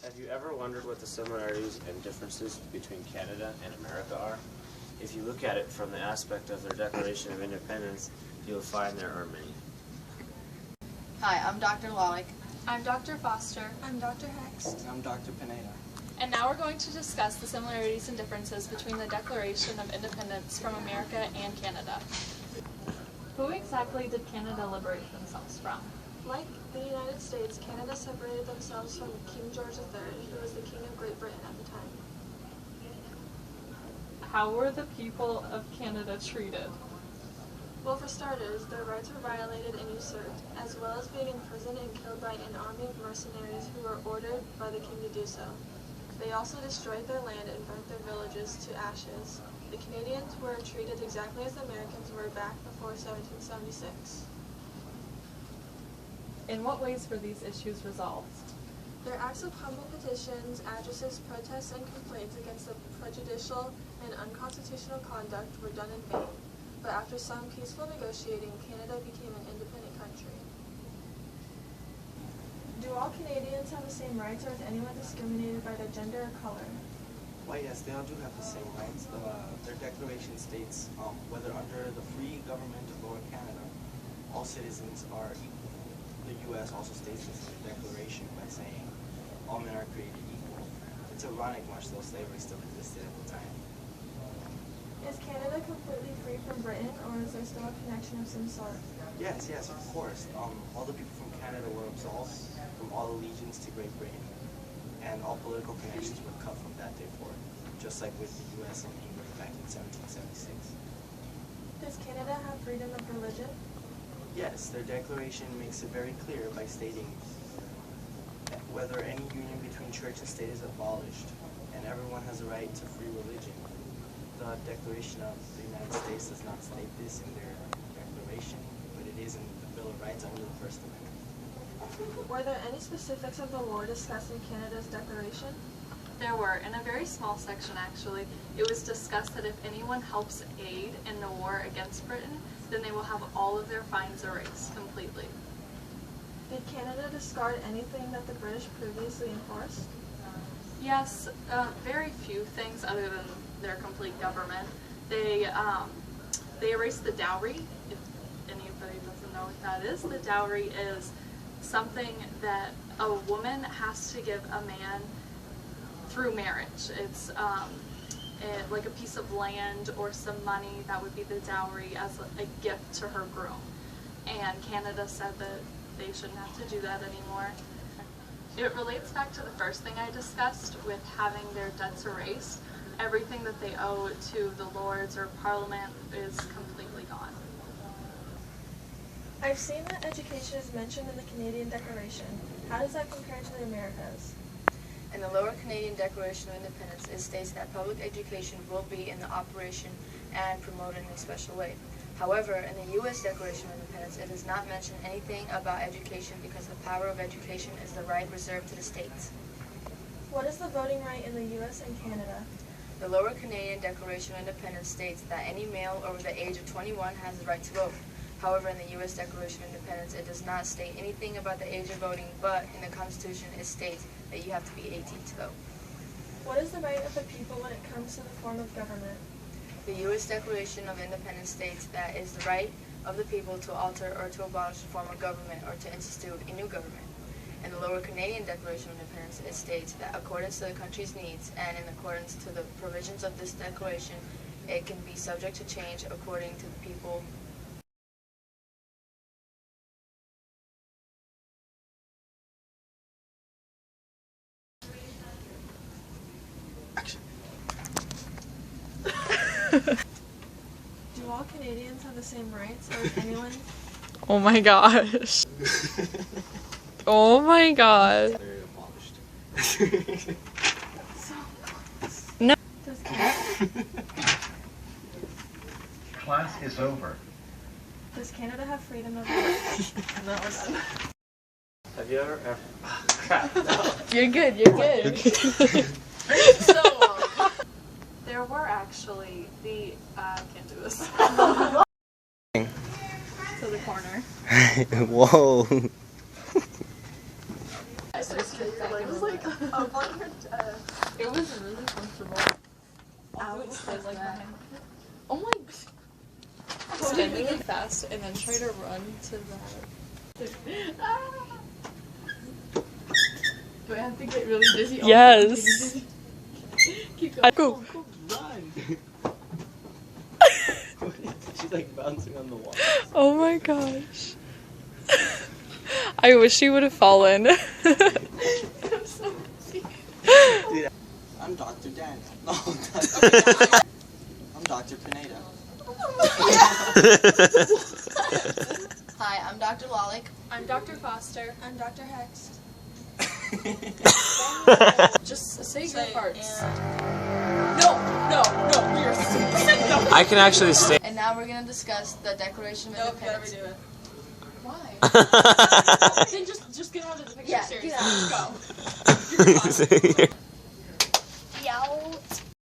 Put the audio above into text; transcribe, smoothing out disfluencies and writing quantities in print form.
Have you ever wondered what the similarities and differences between Canada and America are? If you look at it from the aspect of their Declaration of Independence, you'll find there are many. Hi, I'm Dr. Lolic. I'm Dr. Foster. I'm Dr. Hext. And I'm Dr. Pineda. And now we're going to discuss the similarities and differences between the Declaration of Independence from America and Canada. Who exactly did Canada liberate themselves from? Like the United States, Canada separated themselves from King George III, who was the King of Great Britain at the time. How were the people of Canada treated? Well, for starters, their rights were violated and usurped, as well as being imprisoned and killed by an army of mercenaries who were ordered by the king to do so. They also destroyed their land and burnt their villages to ashes. The Canadians were treated exactly as the Americans were back before 1776. In what ways were these issues resolved? Their acts of humble petitions, addresses, protests, and complaints against the prejudicial and unconstitutional conduct were done in vain. But after some peaceful negotiating, Canada became an independent country. Do all Canadians have the same rights, or is anyone discriminated by their gender or color? Why, yes, they all do have the same rights. Their declaration states, whether under the free government of Lower Canada, all citizens are equal. The U.S. also states this in the declaration by saying all men are created equal. It's ironic much though slavery still existed at the time. Is Canada completely free from Britain, or is there still a connection of some sort? Yes, of course. All the people from Canada were absolved from all allegiance to Great Britain, and all political connections were cut from that day forward, just like with the U.S. and England back in 1776. Does Canada have freedom of religion? Yes, their declaration makes it very clear by stating that whether any union between church and state is abolished, and everyone has a right to free religion. The Declaration of the United States does not state this in their declaration, but it is in the Bill of Rights under the First Amendment. Were there any specifics of the war discussed in Canada's declaration? There were, in a very small section actually. It was discussed that if anyone helps aid in the war against Britain, then they will have all of their fines erased completely. Did Canada discard anything that the British previously enforced? Yes, very few things other than their complete government. They erased the dowry. If anybody doesn't know what that is, the dowry is something that a woman has to give a man through marriage. It's like a piece of land or some money. That would be the dowry as a gift to her groom. And Canada said that they shouldn't have to do that anymore. It relates back to the first thing I discussed with having their debts erased. Everything that they owe to the Lords or Parliament is completely gone. I've seen that education is mentioned in the Canadian Declaration. How does that compare to the Americas? In the Lower Canadian Declaration of Independence, it states that public education will be in the operation and promoted in a special way. However, in the U.S. Declaration of Independence, it does not mention anything about education because the power of education is the right reserved to the states. What is the voting right in the U.S. and Canada? The Lower Canadian Declaration of Independence states that any male over the age of 21 has the right to vote. However, in the U.S. Declaration of Independence, it does not state anything about the age of voting, but in the Constitution it states that you have to be 18 to vote. What is the right of the people when it comes to the form of government? The U.S. Declaration of Independence states that it is the right of the people to alter or to abolish the form of government or to institute a new government. In the Lower Canadian Declaration of Independence, it states that according to the country's needs and in accordance to the provisions of this declaration, it can be subject to change according to the people. Do all Canadians have the same rights, or is anyone... Oh my gosh. Oh my god. They're abolished. No. Does Canada... Class is over. Does Canada have freedom of religion? No, we're done. Have you ever crap, no. You're good, you're good. So, there were actually the, can't do this. To the corner. Whoa. There's It was like up on her chest. It was really comfortable. I would stay like that. Oh my. Stand really fast and then try to run to that. Do I have to get really dizzy? Yes. Keep going. Go. Run! She's like bouncing on the wall. Oh my gosh. I wish she would have fallen. Dude, I'm Dr. Dan. No, I'm Dr. Pineda. Hi, I'm Dr. Lolic. I'm Dr. Foster. I'm Dr. Hext. Just say your Say parts. and- No, you're stupid. I can actually stay. And now we're going to discuss the Declaration of Nope, you gotta Independence. redo it. Why? Then just get out of the picture. Yeah, seriously. get out. Just go. You're fine. Yow.